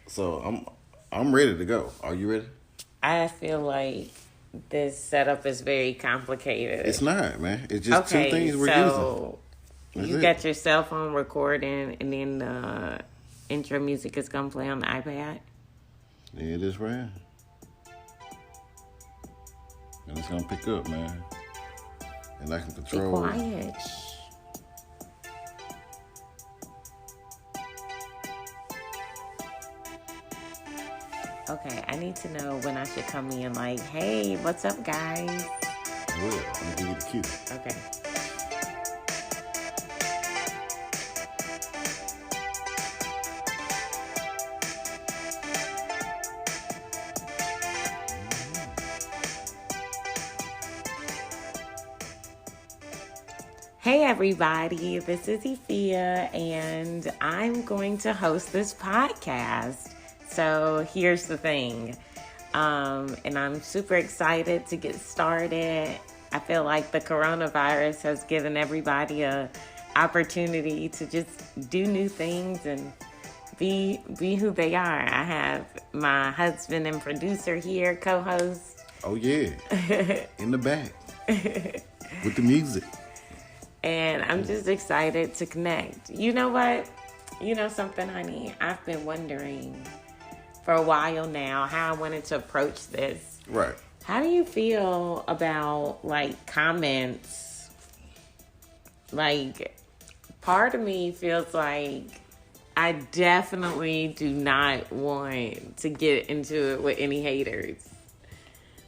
So I'm ready to go. Are you ready? I feel like this setup is very complicated. It's not, man. It's just two Okay, things we're so using. you That's got your cell phone recording, and then the intro music is gonna play on the iPad. it. It is right here. And it's gonna pick up, man. And I can Be control. quiet. Okay, I need to know when I should come in. Like, hey, what's up, guys? I will. I'm gonna give you the cue. Okay. Hey everybody, this is Efia, and I'm going to host this podcast. So here's the thing, and I'm super excited to get started. I feel like the coronavirus has given everybody a opportunity to just do new things and be who they are. I have my husband and producer here, co-host. Oh yeah. In the back. With the music. And I'm just excited to connect. You know what? You know something, honey? I've been wondering for a while now how I wanted to approach this. Right. How do you feel about, like, comments? Like, part of me feels like I definitely do not want to get into it with any haters.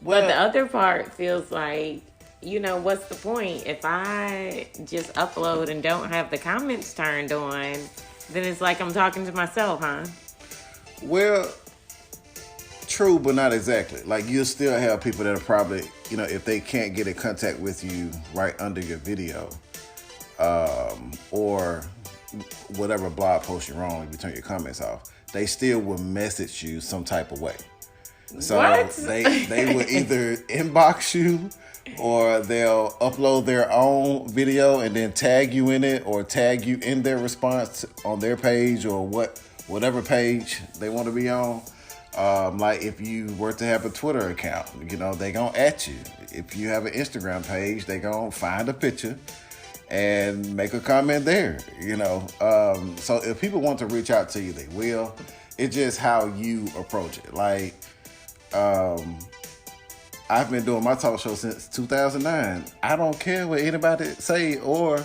Well, But the other part feels like, you know, what's the point? If I just upload and don't have the comments turned on, then it's like I'm talking to myself, huh? well, true, but not exactly. Like, you'll still have people that are probably, if they can't get in contact with you right under your video, or whatever blog post you're on, if you turn your comments off, they still will message you some type of way. So What? they will either inbox you, or they'll upload their own video and then tag you in it, or tag you in their response on their page, or whatever page they want to be on. Like if you were to have a Twitter account, they gonna at you. If you have an Instagram page, they gonna find a picture and make a comment there. So if people want to reach out to you, they will. It's just how you approach it. Like, I've been doing my talk show since 2009. I don't care what anybody say, or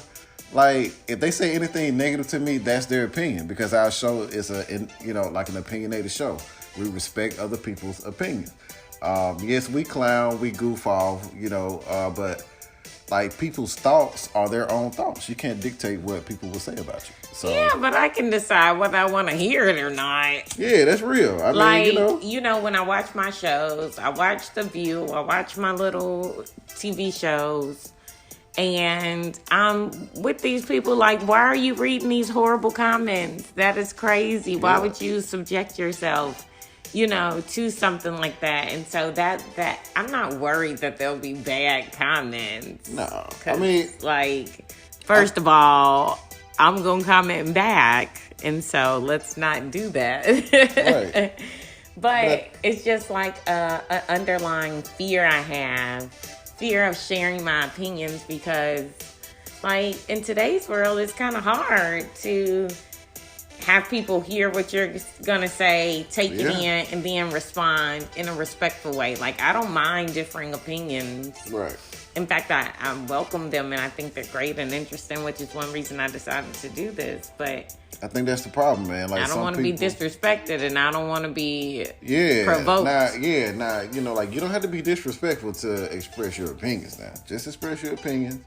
like if they say anything negative to me, that's their opinion, because our show is like an opinionated show. We respect other people's opinions. Yes, we clown, we goof off, but like people's thoughts are their own thoughts. You can't dictate what people will say about you. So Yeah, but I can decide whether I want to hear it or not. yeah, that's real. I mean, when I watch my shows, I watch The View, I watch my little TV shows, and I'm with these people like, why are you reading these horrible comments? That is crazy. Why would you subject yourself, to something like that? And so that I'm not worried that there'll be bad comments. No, I mean, like, first of all, I'm going to comment back, and so let's not do that. right. But it's just like an underlying fear I have, fear of sharing my opinions, because, like, in today's world, it's kind of hard to have people hear what you're going to say, take it in, and then respond in a respectful way. Like, I don't mind differing opinions. Right. In fact, I welcome them, and I think they're great and interesting, which is one reason I decided to do this. But I think that's the problem, man. Like, I don't want to be disrespected, and I don't want to be provoked. you don't have to be disrespectful to express your opinions now. Just express your opinions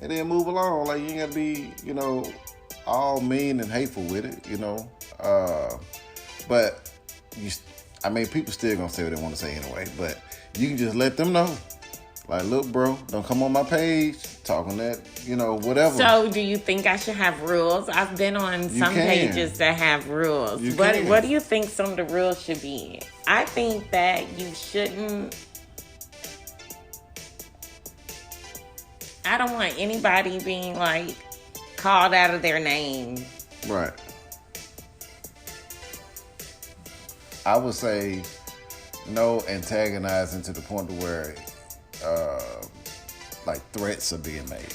and then move along. Like, you ain't got to be, all mean and hateful with it, But, people still going to say what they want to say anyway. But you can just let them know. Like, look, bro, don't come on my page talking that, whatever. So, do you think I should have rules? I've been on some pages that have rules. What do you think some of the rules should be? I think that you shouldn't. I don't want anybody being, like, called out of their name. Right. I would say no antagonizing to the point to where like threats are being made.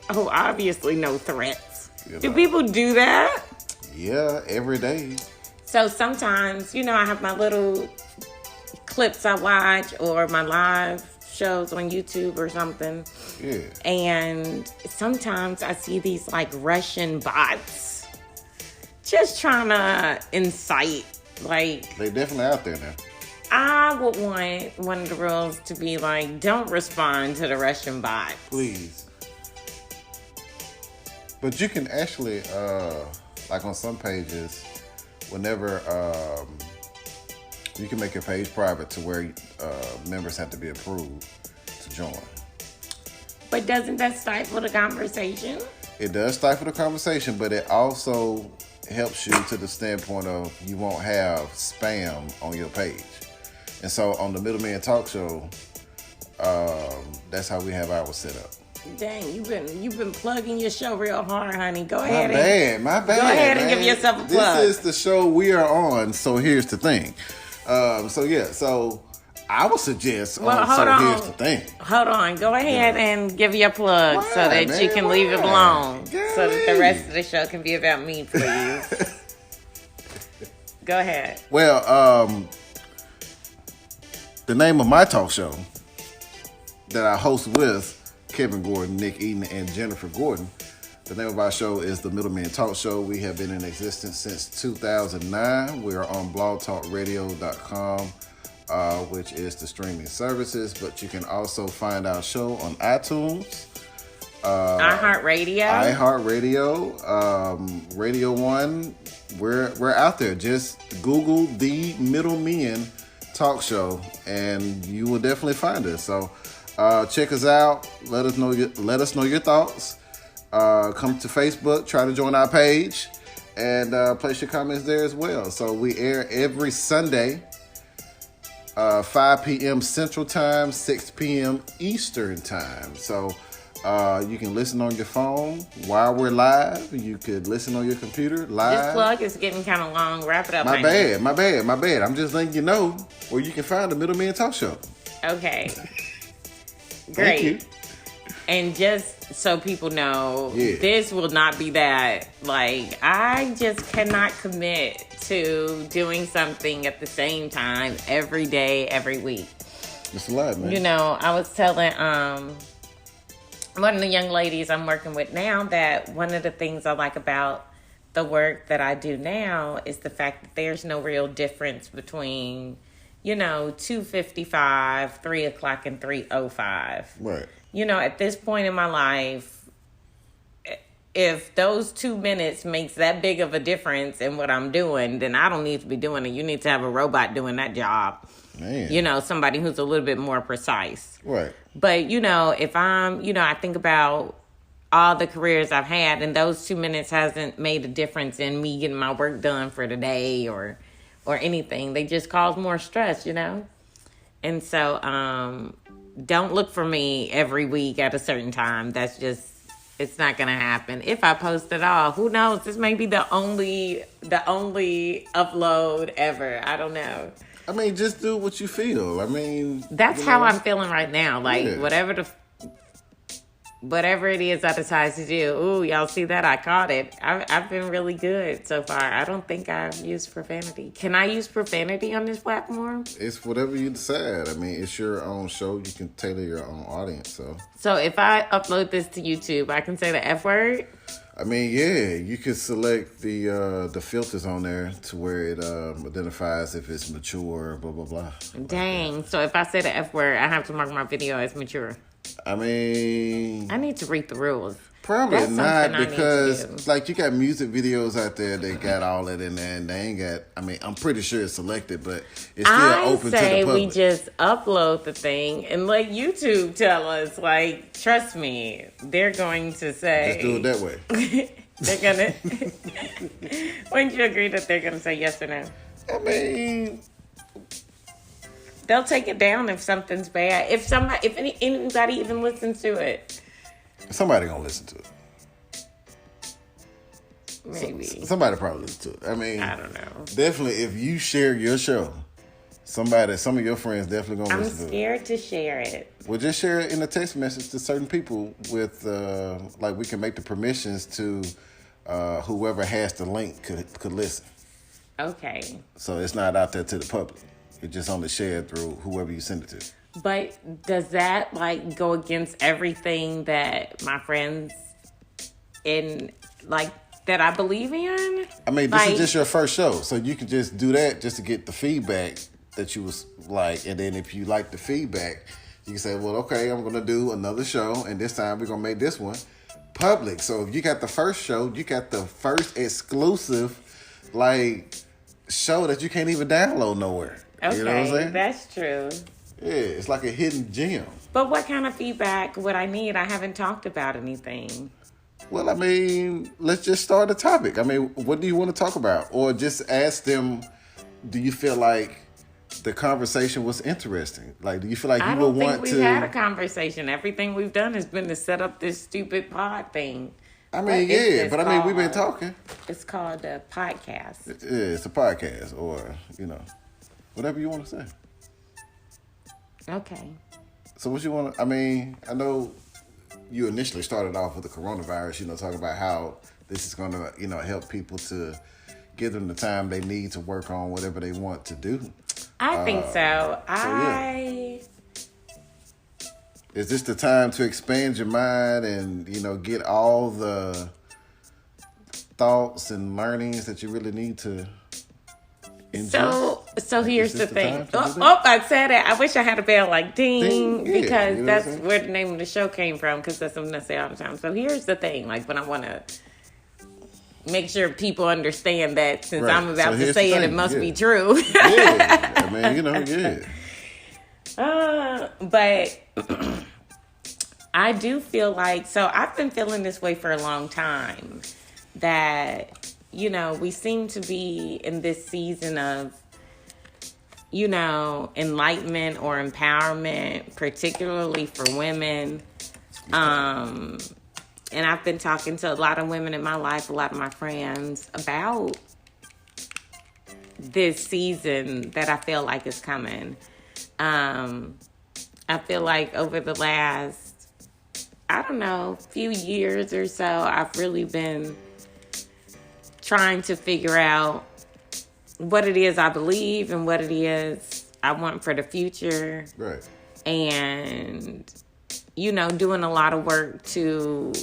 Oh, obviously no threats. You Do know? people do that? Yeah, every day. So sometimes, I have my little clips I watch or my live shows on YouTube or something. Yeah. And sometimes I see these like Russian bots just trying to incite. Like, They definitely out there now. I would want one of the rules to be like, don't respond to the Russian bot. Please. But you can actually, like on some pages, whenever you can make your page private to where members have to be approved to join. But doesn't that stifle the conversation? It does stifle the conversation, but it also helps you to the standpoint of you won't have spam on your page. And so on the Middleman Talk Show, that's how we have ours set up. Dang, you've been plugging your show real hard, honey. Go ahead. My bad. Go ahead and man. give yourself a plug. This is the show we are on, so here's the thing. So I would suggest, Well, hold so on. here's the thing. Hold on. Go ahead and give your plug Why, so that man? you can leave it alone. Why? So that the rest of the show can be about me, please. Go ahead. Well, the name of my talk show that I host with Kevin Gordon, Nick Eden, and Jennifer Gordon, the name of our show is The Middleman Talk Show. We have been in existence since 2009. We are on blogtalkradio.com, which is the streaming services, but you can also find our show on iTunes, iHeartRadio, Radio One. We're out there. Just Google The Middleman Talk Show, and you will definitely find us. So check us out. Let us know your thoughts. Come to Facebook. Try to join our page, and place your comments there as well. So we air every Sunday, 5 p.m. Central Time, 6 p.m. Eastern Time. So you can listen on your phone while we're live. You could listen on your computer live. This plug is getting kind of long. Wrap it up. My bad. I'm just letting you know where you can find the Middleman Talk Show. Okay. Thank Great. you. And just so people know, Yeah. This will not be that. Like, I just cannot commit to doing something at the same time every day, every week. It's a lot, man. I was telling one of the young ladies I'm working with now that one of the things I like about the work that I do now is the fact that there's no real difference between, 2:55, 3 o'clock, and 3:05. Right. At this point in my life, if those 2 minutes makes that big of a difference in what I'm doing, then I don't need to be doing it. You need to have a robot doing that job. Man. Somebody who's a little bit more precise. Right. But, if I'm, I think about all the careers I've had, and those 2 minutes hasn't made a difference in me getting my work done for the day or anything. They just cause more stress, And so, don't look for me every week at a certain time. That's just, it's not going to happen. If I post at all, who knows? This may be the only upload ever. I don't know. I mean, just do what you feel. I mean, That's how I'm feeling right now. Like, Yeah. whatever it is I decide to do. Ooh, y'all see that? I caught it. I've been really good so far. I don't think I've used profanity. Can I use profanity on this platform? It's whatever you decide. I mean, it's your own show. You can tailor your own audience. So if I upload this to YouTube, I can say the F word? I mean, yeah, you could select the filters on there to where it identifies if it's mature, blah, blah, blah. Dang. So if I say the F word, I have to mark my video as mature. I mean, I need to read the rules. probably That's not, something I need to because do. like you got music videos out there that got all that in there, and they ain't got. I mean, I'm pretty sure it's selected, but it's still I open to say the public. we just upload the thing and let YouTube tell us. Like, trust me, they're going to say. Just do it that way. They're gonna. Wouldn't you agree that they're gonna say yes or no? I mean, They'll take it down if something's bad. If anybody even listens to it. somebody gonna listen to it. Maybe. Somebody probably listen to it. I mean, I don't know. Definitely, if you share your show, some of your friends definitely gonna listen to it. I'm scared to share it. Well, just share it in a text message to certain people with, like, we can make the permissions to whoever has the link could listen. Okay. So it's not out there to the public. It's just only shared through whoever you send it to. But does that, like, go against everything that my friends that I believe in? I mean, this is just your first show, so you can just do that just to get the feedback that you was like, and then if you like the feedback, you can say, well, okay, I'm gonna do another show, and this time we're gonna make this one public. So if you got the first show, you got the first exclusive, like, show that you can't even download nowhere. Okay, you know what I'm saying? That's true. Yeah, it's like a hidden gem. But what kind of feedback would I need? I haven't talked about anything. Well, I mean, let's just start a topic. I mean, what do you want to talk about? Or just ask them, do you feel like the conversation was interesting? Like, do you feel like you would want to... I don't think we've had a conversation. Everything we've done has been to set up this stupid pod thing. I mean, we've been talking. It's called a podcast. It's a podcast, or, whatever you want to say. Okay. So what you want to... I mean, I know you initially started off with the coronavirus, talking about how this is going to, help people to give them the time they need to work on whatever they want to do. I think so. Is this the time to expand your mind and, get all the thoughts and learnings that you really need to enjoy? So here's the thing. I said it. I wish I had a bell like ding, because that's where the name of the show came from, because that's something I say all the time. So here's the thing. Like, when I want to make sure people understand that since I'm about to say it must be true. Yeah. I mean, But I do feel like, so I've been feeling this way for a long time, that, we seem to be in this season of, enlightenment or empowerment, particularly for women. And I've been talking to a lot of women in my life, a lot of my friends, about this season that I feel like is coming. I feel like over the last, few years or so, I've really been trying to figure out what it is I believe and what it is I want for the future. Right. And, doing a lot of work to,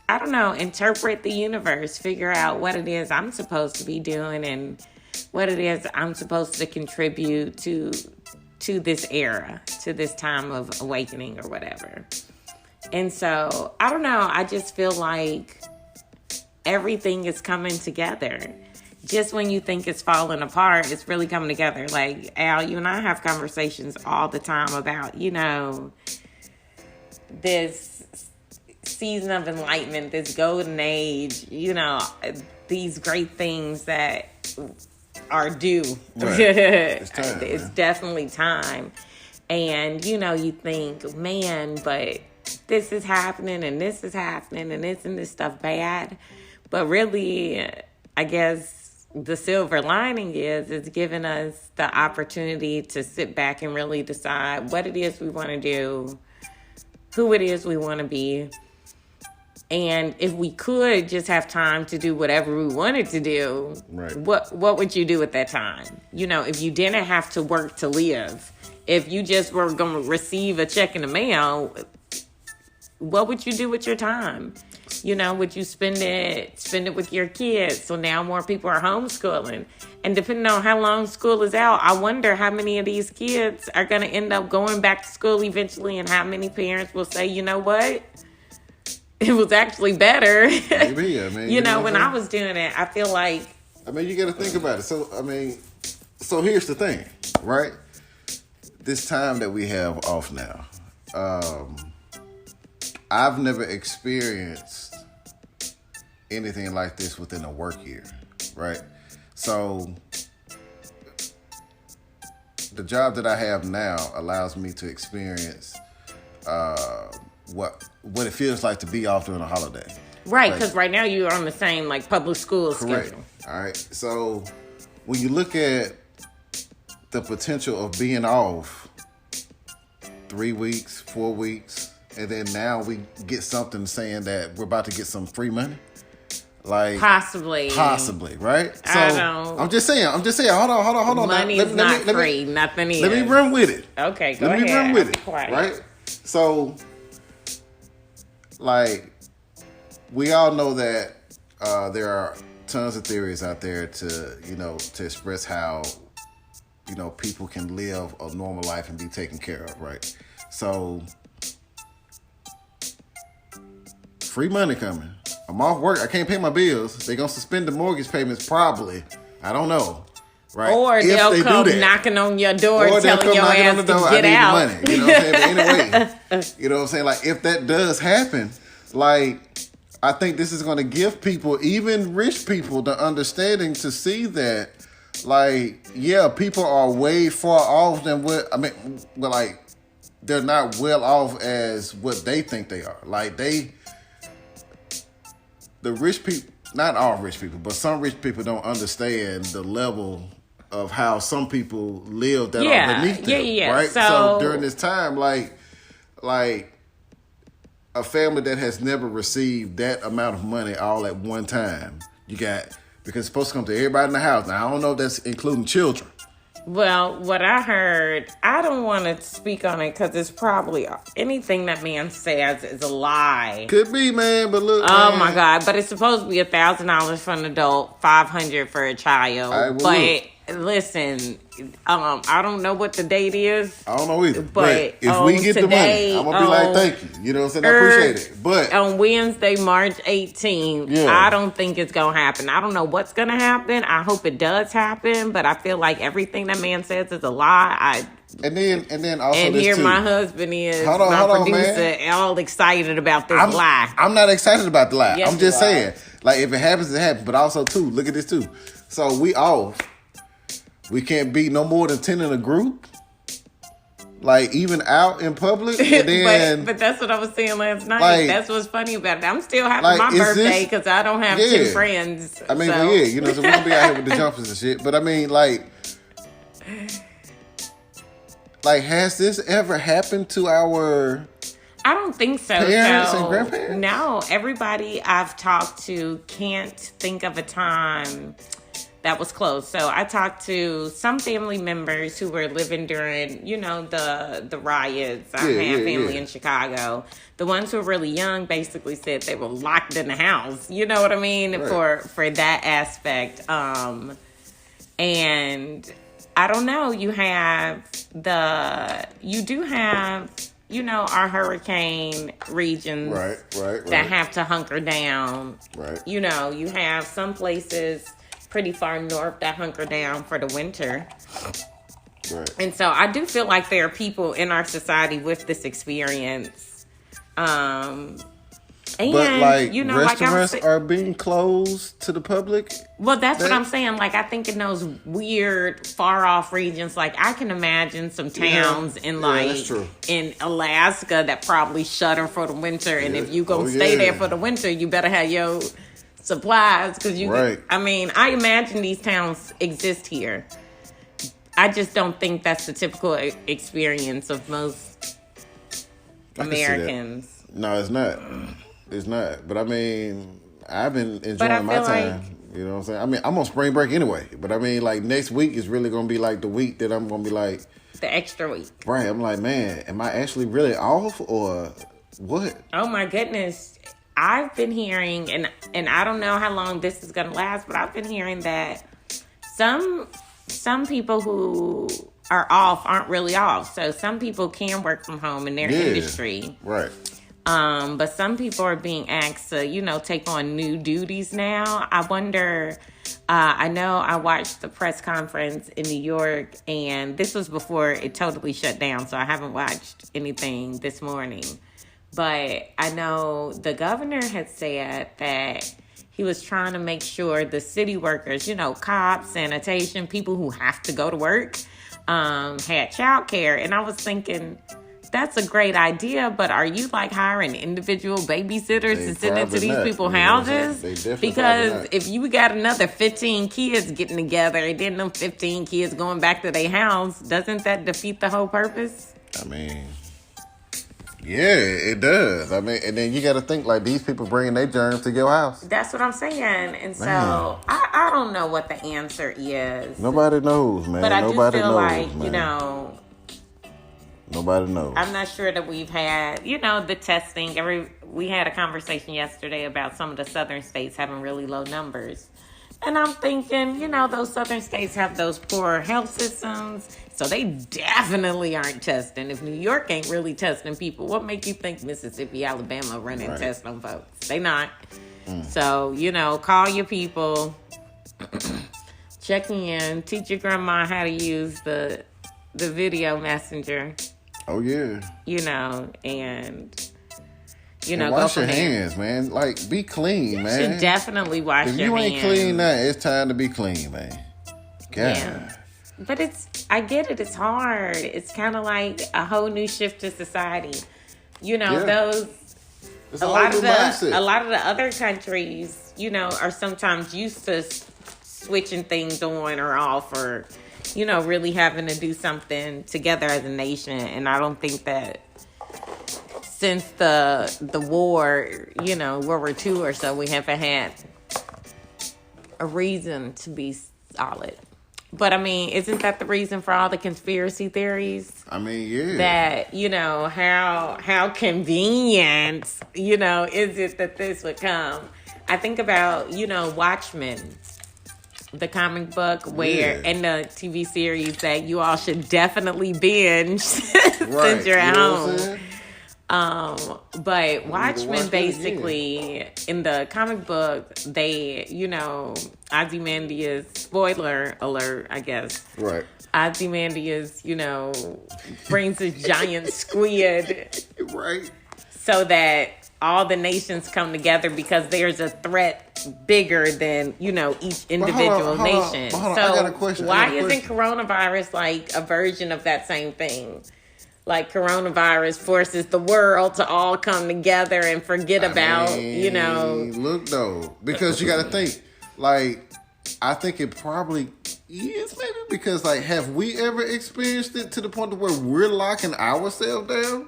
interpret the universe, figure out what it is I'm supposed to be doing and what it is I'm supposed to contribute to this era, to this time of awakening or whatever. And so, I just feel like everything is coming together. Just when you think it's falling apart, it's really coming together. Like, Al, you and I have conversations all the time about, this season of enlightenment, this golden age, these great things that are due. Right. It's time. It's definitely time. And, you think, man, but this is happening and this is happening and isn't this stuff bad? But really, I guess the silver lining is it's giving us the opportunity to sit back and really decide what it is we want to do, who it is we want to be. And if we could just have time to do whatever we wanted to do, right, what would you do at that time? If you didn't have to work to live, if you just were going to receive a check in the mail, what would you do with your time? Would you spend it with your kids? So now more people are homeschooling. And depending on how long school is out, I wonder how many of these kids are going to end up going back to school eventually, and how many parents will say, you know what? It was actually better. Maybe, I mean, when I was doing it, I feel like... I mean, you got to think about it. So here's the thing, right? This time that we have off now, I've never experienced anything like this within a work year, right? So the job that I have now allows me to experience what it feels like to be off during a holiday. Right, because right now you're on the same like public school schedule. All right. So when you look at the potential of being off 3 weeks, 4 weeks, and then now we get something saying that we're about to get some free money. Like possibly, right? So I don't. I'm just saying. Hold on. Money's not free. Nothing is. Let me run with it. Okay, go ahead. Let me run with it. Quiet. Right. So, like, we all know that there are tons of theories out there to express how people can live a normal life and be taken care of, right? So, free money coming. I'm off work. I can't pay my bills. They're going to suspend the mortgage payments probably. I don't know. Right? Or they'll come knocking on your door telling your ass to get out. Money. You know what I'm saying? But anyway, you know what I'm saying? Like, if that does happen, like, I think this is going to give people, even rich people, the understanding to see that, like, yeah, people are way far off than they're not well off as what they think they are. Like, the rich people, not all rich people, but some rich people don't understand the level of how some people live that are beneath them. Right? So during this time, like a family that has never received that amount of money all at one time, because it's supposed to come to everybody in the house. Now, I don't know if that's including children. Well, what I heard, I don't want to speak on it because it's probably anything that man says is a lie. Could be, man, but look. Oh my God! But it's supposed to be $1,000 for an adult, $500 for a child. Listen, I don't know what the date is. I don't know either. But if we get today, the money, I'm gonna be like, thank you. You know what I'm saying? I appreciate it. But on Wednesday, March 18th, I don't think it's gonna happen. I don't know what's gonna happen. I hope it does happen, but I feel like everything that man says is a lie. And then also and this here too. My husband is hold on, producer, man. all excited about this lie. I'm not excited about the lie. Yes, I'm just saying, like, if it happens, it happens. But also too, look at this too. So we off. We can't be no more than 10 in a group. Like, even out in public. And then, but that's what I was saying last night. Like, that's what's funny about it. I'm still having my birthday because I don't have 2 friends. I mean, so we're going to be out here with the jumpers and shit. But I mean, like, has this ever happened to our... I don't think so. Parents and grandparents? No, everybody I've talked to can't think of a time that was close. So I talked to some family members who were living during, the riots. I have family in Chicago. The ones who were really young basically said they were locked in the house. You know what I mean? Right. For that aspect. And I don't know. You do have our hurricane regions that have to hunker down. Right. You have some places pretty far north that hunker down for the winter. Right. And so I do feel like there are people in our society with this experience. And, but restaurants are being closed to the public. Well, that's what I'm saying. Like, I think in those weird, far off regions, like I can imagine some towns in in Alaska that probably shutter for the winter. And if you go stay there for the winter, you better have your supplies because I imagine these towns exist here. I just don't think that's the typical experience of most Americans. No, it's not. It's not. But I mean, I've been enjoying my time. You know what I'm saying? I mean, I'm on spring break anyway. But I mean, like, next week is really going to be like the week that I'm going to be like... The extra week. Right. I'm like, man, am I actually really off or what? Oh, my goodness. I've been hearing, and I don't know how long this is going to last, but I've been hearing that some people who are off aren't really off. So some people can work from home in their industry. Right. But some people are being asked to, take on new duties now. I wonder, I know I watched the press conference in New York, and this was before it totally shut down, so I haven't watched anything this morning. But I know the governor had said that he was trying to make sure the city workers, cops, sanitation, people who have to go to work, had childcare. And I was thinking, that's a great idea, but are you like hiring individual babysitters to send into these people's houses? They definitely Because if you got another 15 kids getting together and then them 15 kids going back to their house, doesn't that defeat the whole purpose? I mean, yeah, it does. I mean, and then you got to think like these people bringing their germs to your house. That's what I'm saying. And so I don't know what the answer is. Nobody knows, man. But I Nobody do feel knows, like, man. you know, nobody knows. I'm not sure that we've had, you know, the testing. We had a conversation yesterday about some of the southern states having really low numbers. And I'm thinking, you know, those southern states have those poor health systems. So they definitely aren't testing. If New York ain't really testing people, what make you think Mississippi, Alabama running tests on folks? They not. So, you know, call your people, check in, teach your grandma how to use the video messenger. Oh, yeah. You know, and... You know, wash your hands, man. Like, be clean, man. You should definitely wash your hands. If you ain't clean now, it's time to be clean, man. God. Yeah. But I get it. It's hard. It's kind of like a whole new shift to society. You know, a lot of the other countries, you know, are sometimes used to switching things on or off, or, you know, really having to do something together as a nation. And I don't think that since the war, you know, World War II or so, we haven't had a reason to be solid. But, I mean, isn't that the reason for all the conspiracy theories? I mean, yeah. That, you know, how convenient, you know, is it that this would come? I think about, you know, Watchmen, the comic book, where and the TV series that you all should definitely binge since you're at home. But Watchmen basically, in the comic book, they, you know, Ozymandias, spoiler alert, I guess. Right. Ozymandias, you know, brings a giant squid. Right. So that all the nations come together because there's a threat bigger than, you know, each individual nation. So I got a question. Why isn't coronavirus like a version of that same thing? Like coronavirus forces the world to all come together and forget about, you know. Look, though, because you got to think, like, I think it probably is maybe because, like, have we ever experienced it to the point to where we're locking ourselves down?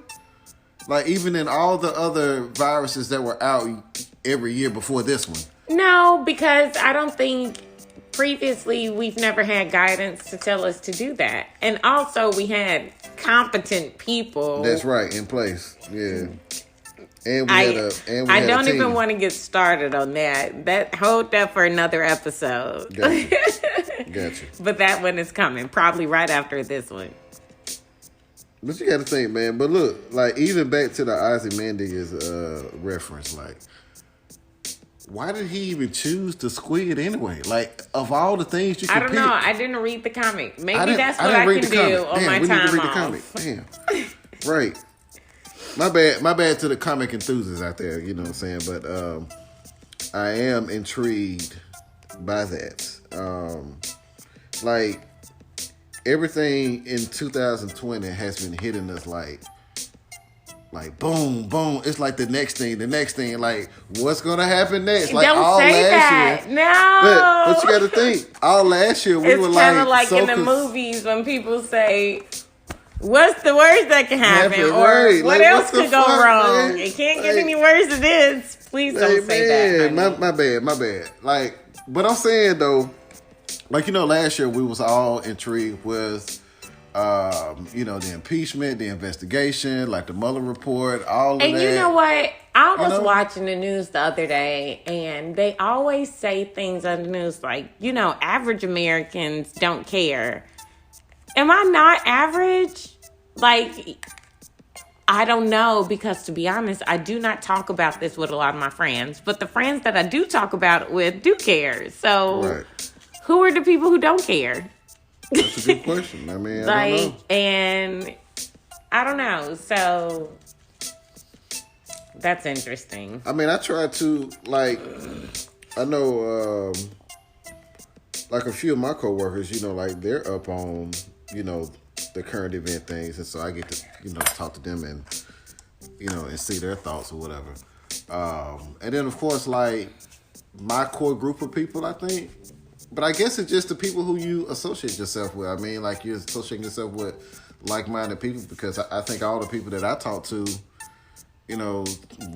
Like, even in all the other viruses that were out every year before this one. No, because I don't think previously we've never had guidance to tell us to do that. And also we had competent people. That's right, in place. Yeah. And I don't even want to get started on that. Hold that for another episode. Gotcha. But that one is coming, probably right after this one. But you got to think, man. But look, like, even back to the Ozymandias reference, like, why did he even choose the squid anyway? Like, of all the things you could pick. I don't know. I didn't read the comic. Maybe that's what I can do on my time off. Damn. Right. My bad to the comic enthusiasts out there, you know what I'm saying? But I am intrigued by that. Like, everything in 2020 has been hitting us like boom, boom. It's like the next thing. Like, what's gonna happen next? Like, don't all say last that. year. No. But you got to think. All last year we were like, it's kind of like in the movies when people say, "What's the worst that can happen?" Or right. what like, else could go wrong? Man? It can't get any worse than this. Please don't say that. My bad. Like, but I'm saying though, like, you know, last year we was all intrigued with. You know, the impeachment, the investigation, like the Mueller report, all of that. And you know what? I was watching the news the other day, and they always say things on the news like, you know, average Americans don't care. Am I not average? Like, I don't know, because to be honest, I do not talk about this with a lot of my friends, but the friends that I do talk about it with do care. So who are the people who don't care? That's a good question. I mean, I don't know. And I don't know. So that's interesting. I mean, I try to, like, I know, like a few of my coworkers, you know, like they're up on, you know, the current event things, and so I get to talk to them and and see their thoughts or whatever. And then of course, like my core group of people, I think. But I guess it's just the people who you associate yourself with. I mean, like you're associating yourself with like-minded people, because I think all the people that I talk to,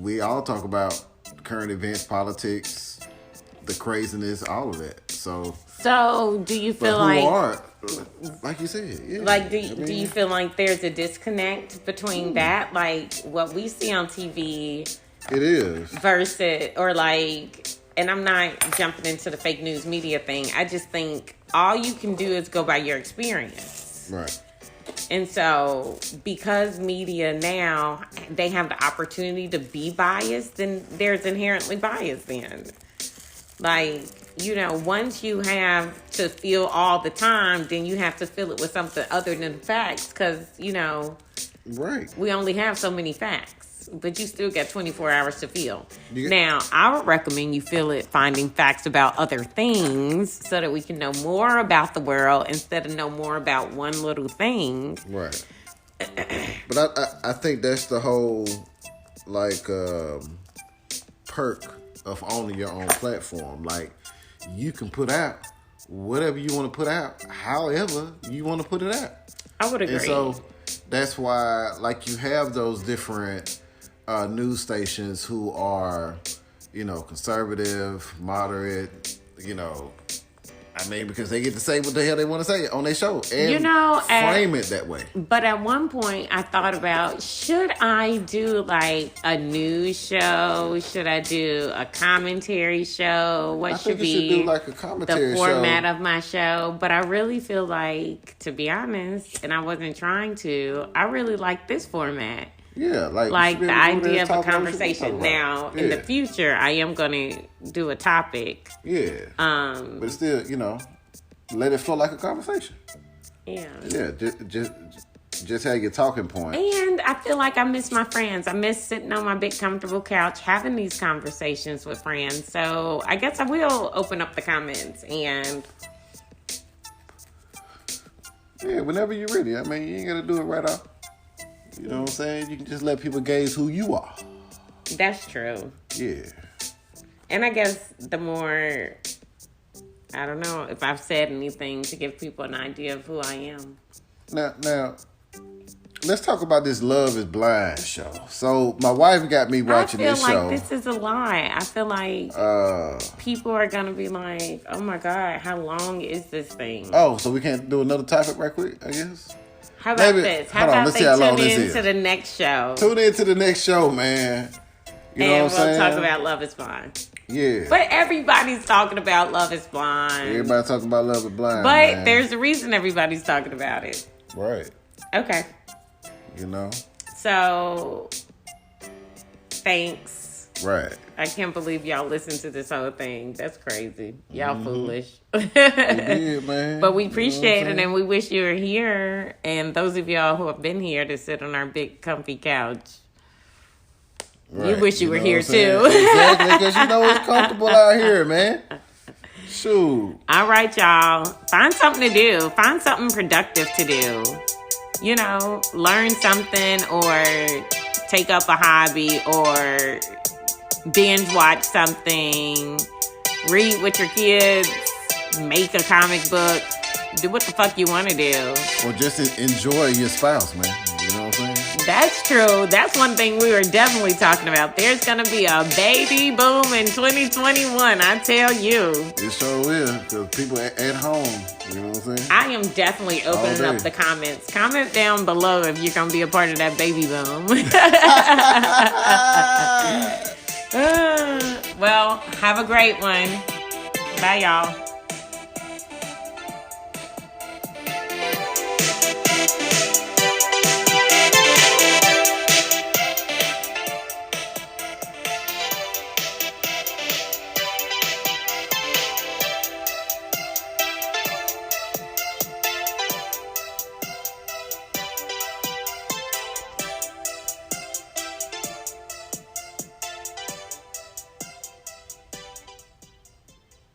we all talk about current events, politics, the craziness, all of that. So do you feel like you said, yeah. Like, do you feel like there's a disconnect between that, like what we see on TV? It is. Versus, or like, and I'm not jumping into the fake news media thing. I just think all you can do is go by your experience. Right. And so because media now, they have the opportunity to be biased, then there's inherently bias then. Like, once you have to feel all the time, then you have to fill it with something other than facts, because, right. we only have so many facts. But you still got 24 hours to feel. Now, I would recommend you fill it finding facts about other things so that we can know more about the world instead of know more about one little thing. Right. But I think that's the whole, like, perk of owning your own platform. Like, you can put out whatever you want to put out, however you want to put it out. I would agree. And so that's why, like, you have those different news stations who are, conservative, moderate, because they get to say what the hell they want to say on their show and frame it that way. But at one point, I thought about, should I do like a news show? Should I do a commentary show? What should be do like a commentary the format of my show? But I really feel like, to be honest, and I wasn't trying to, I really like this format. Yeah, like the idea of a conversation. Now, in the future, I am going to do a topic. Yeah. But it's still, let it flow like a conversation. Yeah. Yeah, just have your talking point. And I feel like I miss my friends. I miss sitting on my big comfortable couch having these conversations with friends. So I guess I will open up the comments and... Yeah, whenever you're ready. I mean, you ain't got to do it right off. You know what I'm saying? You can just let people gauge who you are. That's true. Yeah. And I guess the more, I don't know if I've said anything to give people an idea of who I am. Now, let's talk about this Love is Blind show. So my wife got me watching this show. I feel like this is a lie. I feel like people are going to be like, oh my God, how long is this thing? Oh, so we can't do another topic right quick, I guess? How about this? How about they tune in to the next show? Tune in to the next show, man. You know what I'm saying? And we'll talk about Love is Blind. Yeah. But everybody's talking about Love is Blind. Everybody's talking about Love is Blind, But there's a reason everybody's talking about it. Right. Okay. So, thanks. Right. I can't believe y'all listened to this whole thing. That's crazy. Y'all foolish. We did, man. But we appreciate it, and we wish you were here. And those of y'all who have been here to sit on our big comfy couch, you wish you were here too. Exactly, because it's comfortable out here, man. Shoot. All right, y'all. Find something to do. Find something productive to do. Learn something or take up a hobby or binge watch something, read with your kids, make a comic book, do what the fuck you want to do. Or just enjoy your spouse, man. You know what I'm saying? That's true. That's one thing we were definitely talking about. There's going to be a baby boom in 2021, I tell you. It sure is, because people at home, you know what I'm saying? I am definitely opening up the comments. Comment down below if you're going to be a part of that baby boom. Well, have a great one. Bye, y'all.